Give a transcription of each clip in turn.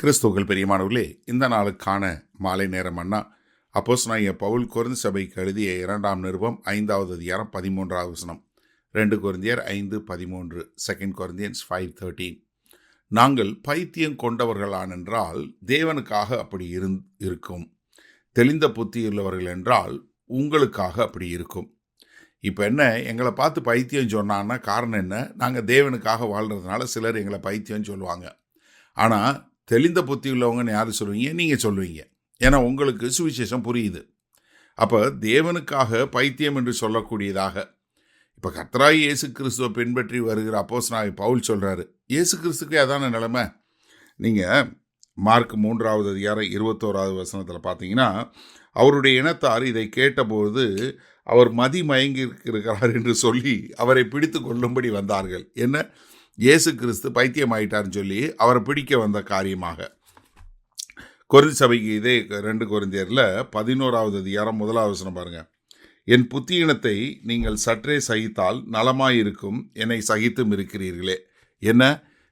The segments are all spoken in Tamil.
கிறிஸ்துவுக்குள் பிரியமானவர்களே, இந்த நாளுக்கான மாலை நேரம் அண்ணா அப்போஸ்தலனாகிய பவுல் கொரிந்து சபைக்கு எழுதிய 2ஆம் நிருபம் 5வது அதிகாரம் 13வது வசனம். 2 கொரிந்தியர் 5:13, 2 Corinthians 5:13. நாங்கள் பைத்தியம் கொண்டவர்களானென்றால் தேவனுக்காக அப்படி இருக்கும், தெளிந்த புத்தியுள்ளவர்கள் என்றால் உங்களுக்காக அப்படி இருக்கும். இப்போ என்ன, எங்களை பார்த்து பைத்தியம் சொன்னான்னா காரணம் என்ன? நாங்கள் தேவனுக்காக வாழ்கிறதுனால சிலர் எங்களை பைத்தியம் சொல்லுவாங்க. ஆனால் தெளிந்த புத்தி உள்ளவங்கன்னு யார் சொல்லுவீங்க? நீங்கள் சொல்லுவீங்க. ஏன்னா உங்களுக்கு சுவிசேஷம் புரியுது. அப்போ தேவனுக்காக பைத்தியம் என்று சொல்லக்கூடியதாக இப்போ கர்த்தராகிய இயேசு கிறிஸ்துவை பின்பற்றி வருகிற அப்போஸ்தலனாகிய பவுல் சொல்கிறாரு. இயேசு கிறிஸ்துக்கு அதான நிலைமை. நீங்கள் மார்க் 3வது அதிகாரம் 21வது வசனத்தில் பார்த்தீங்கன்னா, அவருடைய இனத்தார் இதை கேட்டபோது அவர் மதி மயங்கி இருக்கிறார் என்று சொல்லி அவரை பிடித்து கொள்ளும்படி வந்தார்கள். என்ன, இயேசு கிறிஸ்து பைத்தியம் ஆயிட்டார்னு சொல்லி அவரை பிடிக்க வந்த காரியமாக. கொரிந்து சபைக்கு இதே 2 கொரிந்தியரில் 11வது அதிகாரம் 1வது வசனம் பாருங்கள். என் புத்தியினத்தை நீங்கள் சற்றே சகித்தால் நலமாயிருக்கும், என்னை சகித்தும் இருக்கிறீர்களே.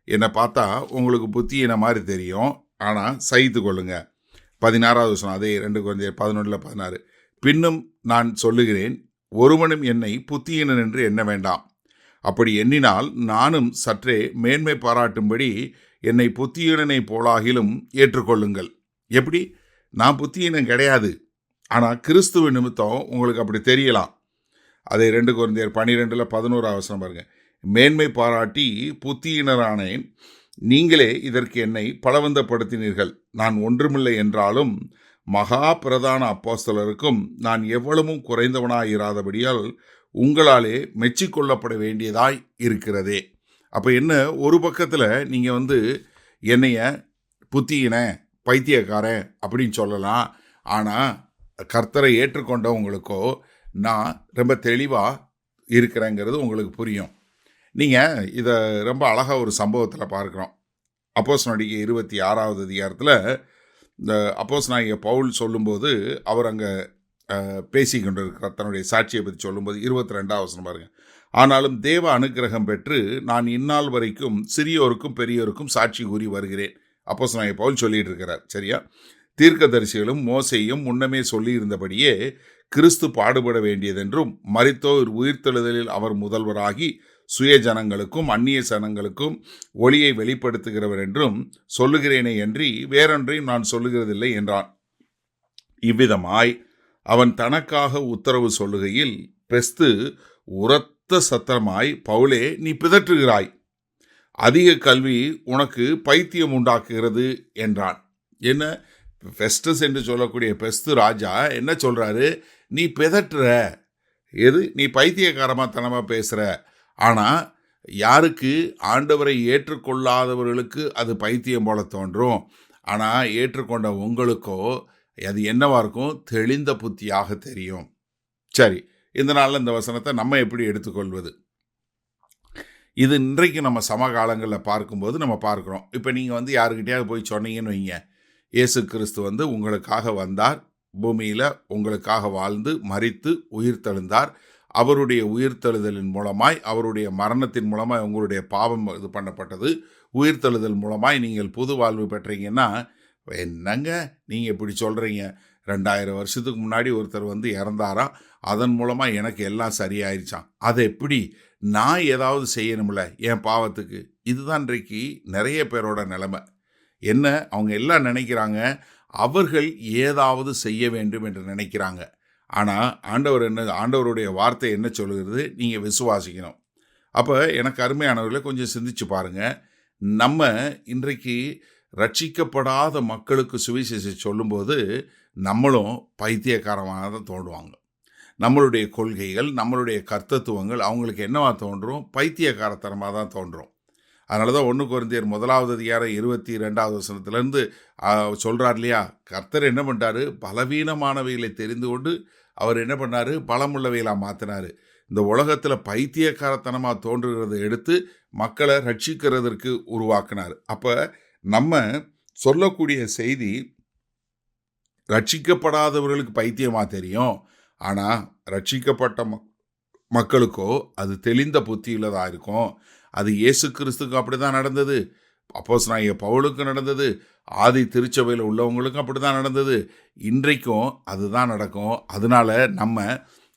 என்னை பார்த்தா உங்களுக்கு புத்தியின மாதிரி தெரியும், ஆனால் சகித்து கொள்ளுங்க. 16வது வசனம், அதே 2 கொரிந்தியர் 11:16. பின்னும் நான் சொல்லுகிறேன், ஒருவனும் என்னை புத்தியினன் என்று எண்ண வேண்டாம். அப்படி எண்ணினால் நானும் சற்றே மேன்மை பாராட்டும்படி என்னை புத்தியீனனை போலாகிலும் ஏற்றுக்கொள்ளுங்கள். எப்படி? நான் புத்தியீனன் கிடையாது, ஆனால் கிறிஸ்துவ நிமித்தம் உங்களுக்கு அப்படி தெரியலாம். அதே 2 கொரிந்தியர் 12:11 அவசரம் பாருங்க. மேன்மை பாராட்டி புத்தியினரானேன், நீங்களே இதற்கு என்னை பலவந்தப்படுத்தினீர்கள். நான் ஒன்றுமில்லை என்றாலும் மகா பிரதான அப்போஸ்தலருக்கும் நான் எவ்வளவும் குறைந்தவனாயிராதபடியால் உங்களாலே மெச்சிக்கொள்ளப்பட வேண்டியதாய் இருக்கிறதே. அப்போ என்ன, ஒரு பக்கத்தில் நீங்கள் என்னைய புத்தியின பைத்தியக்காரன் அப்படின்னு சொல்லலாம், ஆனால் கர்த்தரை ஏற்றுக்கொண்டவங்களுக்கோ நான் ரொம்ப தெளிவாக இருக்கிறேங்கிறது உங்களுக்கு புரியும். நீங்கள் இதை ரொம்ப அழகாக ஒரு சம்பவத்தில் பார்க்குறோம். அப்போஸ்தலனாகிய 26வது அதிகாரத்தில் இந்த அப்போஸ்தலனாகிய பவுல் சொல்லும்போது அவர் அங்கே பேசி கொண்டிருக்கிறார். தன்னுடைய சாட்சியை பற்றி சொல்லும்போது 22வது வசனம் பாருங்கள். ஆனாலும் தேவ அனுக்கிரகம் பெற்று நான் இந்நாள் வரைக்கும் சிறியோருக்கும் பெரியோருக்கும் சாட்சி கூறி வருகிறேன். அப்போஸ்தலனாகிய பவுல் சொல்லிட்டு இருக்கிறார். சரியா? தீர்க்கதரிசிகளும் மோசேயும் முன்னமே சொல்லியிருந்தபடியே கிறிஸ்து பாடுபட வேண்டியதென்றும் மரித்தோர் உயிர்த்தெழுதலில் அவர் முதல்வராகி சுய ஜனங்களுக்கும் அந்நிய ஜனங்களுக்கும் ஒளியை வெளிப்படுத்துகிறவர் என்றும் சொல்லுகிறேனே அன்றி வேறொன்றையும் நான் சொல்லுகிறதில்லை என்றான். இவ்விதமாய் அவன் தனக்காக உத்தரவு சொல்லுகையில் பெஸ்து உரத்த சத்தமாய், பவுலே, நீ பிதற்றுகிறாய், அதிக கல்வி உனக்கு பைத்தியம் உண்டாக்குகிறது என்றான். என்ன, பெஸ்டஸ் என்று சொல்லக்கூடிய பெஸ்து ராஜா என்ன சொல்றாரு? நீ பிதற்றுற, எது, நீ பைத்தியக்காரமாக பேசுகிற. ஆனால் யாருக்கு? ஆண்டவரை ஏற்றுக்கொள்ளாதவர்களுக்கு அது பைத்தியம் போல தோன்றும். ஆனால் ஏற்றுக்கொண்ட உங்களுக்கோ அது என்னவா இருக்கும்? தெளிந்த புத்தியாக தெரியும். சரி, இந்த நாளில் இந்த வசனத்தை நம்ம எப்படி எடுத்துக்கொள்வது? இது இன்றைக்கு நம்ம சமகாலங்களில் பார்க்கும்போது நம்ம பார்க்குறோம். இப்போ நீங்கள் யாருக்கிட்டையாவது போய் சொன்னீங்கன்னு வைங்க, இயேசு கிறிஸ்து உங்களுக்காக வந்தார், பூமியில் உங்களுக்காக வாழ்ந்து மரித்து உயிர்த்தெழுந்தார், அவருடைய உயிர்த்தெழுதலின் மூலமாய், அவருடைய மரணத்தின் மூலமாய் உங்களுடைய பாவம் இது பண்ணப்பட்டது, உயிர்த்தெழுதல் மூலமாய் நீங்கள் புது வாழ்வு பெற்றீங்கன்னா, என்னங்க நீங்கள் இப்படி சொல்கிறீங்க? 2000 வருஷத்துக்கு முன்னாடி ஒருத்தர் இறந்தாராம், அதன் மூலமாக எனக்கு எல்லாம் சரியாயிருச்சான். அதை எப்படி நான் ஏதாவது செய்யணும்ல என் பாவத்துக்கு? இதுதான் இன்றைக்கு நிறைய பேரோட நிலைமை. என்ன, அவங்க எல்லாம் நினைக்கிறாங்க அவர்கள் ஏதாவது செய்ய வேண்டும் என்று நினைக்கிறாங்க. ஆனால் ஆண்டவருடைய வார்த்தை என்ன சொல்லுகிறது? நீங்கள் விசுவாசிக்கணும். அப்போ எனக்கு அருமையானவர்களை கொஞ்சம் சிந்திச்சு பாருங்கள். நம்ம இன்றைக்கு ரட்சிக்கப்படாத மக்களுக்கு சுவிசேஷம் சொல்லும்போது நம்மளும் பைத்தியக்காரமாக தான் தோன்றுவாங்க. நம்மளுடைய கொள்கைகள், நம்மளுடைய கர்த்தத்துவங்கள் அவங்களுக்கு என்னவா தோன்றும்? பைத்தியக்காரத்தனமாக தான் தோன்றும். அதனால தான் 1 கொரிந்தியர் 1வது அதிகாரம் 22வது வசனத்துலேருந்து சொல்கிறார் இல்லையா, கர்த்தர் என்ன பண்ணிட்டாரு? பலவீனமானவைகளை தெரிந்து கொண்டு அவர் என்ன பண்ணார்? பலமுள்ளவைகளாக மாற்றினார். இந்த உலகத்தில் பைத்தியக்காரத்தனமாக தோன்றுகிறதை எடுத்து மக்களை ரட்சிக்கிறதற்கு உருவாக்கினார். அப்போ நம்ம சொல்லக்கூடிய செய்தி ரட்சிக்கப்படாதவர்களுக்கு பைத்தியமாக தெரியும், ஆனால் ரட்சிக்கப்பட்ட மக்களுக்கோ அது தெளிந்த புத்தியுள்ளதாக இருக்கும். அது இயேசு கிறிஸ்துக்கு அப்படி தான் நடந்தது. அப்போஸ்தலனாகிய பவுலுக்கு நடந்தது. ஆதி திருச்சபையில் உள்ளவங்களுக்கும் அப்படி தான் நடந்தது. இன்றைக்கும் அதுதான் நடக்கும். அதனால நம்ம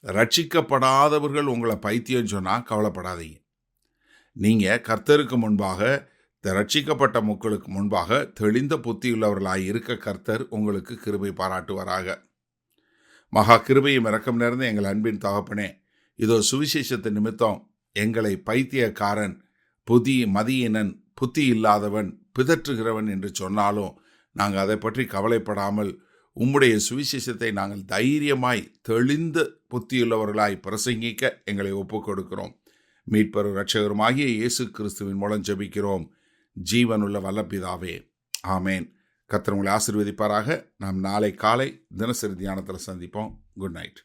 ரட்சிக்கப்படாதவர்கள் உங்களை பைத்தியம் சொன்னால் கவலைப்படாதீங்க. நீங்கள் கர்த்தருக்கு முன்பாக, ரட்சிக்கப்பட்ட மக்களுக்கு முன்பாக தெளிந்த புத்தியுள்ளவர்களாய் இருக்க கர்த்தர் உங்களுக்கு கிருபை பாராட்டுவாராக. மகா கிருபையும் இரக்கம் நிறைந்த எங்கள் அன்பின் தகப்பனே, இதோ சுவிசேஷத்தின் நிமித்தம் எங்களை பைத்தியக்காரன், மதியினன், புத்தி இல்லாதவன், பிதற்றுகிறவன் என்று சொன்னாலும் நாங்கள் அதை பற்றி கவலைப்படாமல் உம்முடைய சுவிசேஷத்தை நாங்கள் தைரியமாய் தெளிந்த புத்தியுள்ளவர்களாய் பிரசங்கிக்க எங்களை ஒப்புக் கொடுக்கிறோம். மீட்பரும் இரட்சகருமாகிய இயேசு கிறிஸ்துவின் மூலம் ஜெபிக்கிறோம் ஜீவனுள்ள வல்ல பிதாவே, ஆமேன். கர்த்தர் உங்களை ஆசீர்வதிப்பாராக. நாம் நாளை காலை தினசரி தியானத்தில் சந்திப்போம். Good night.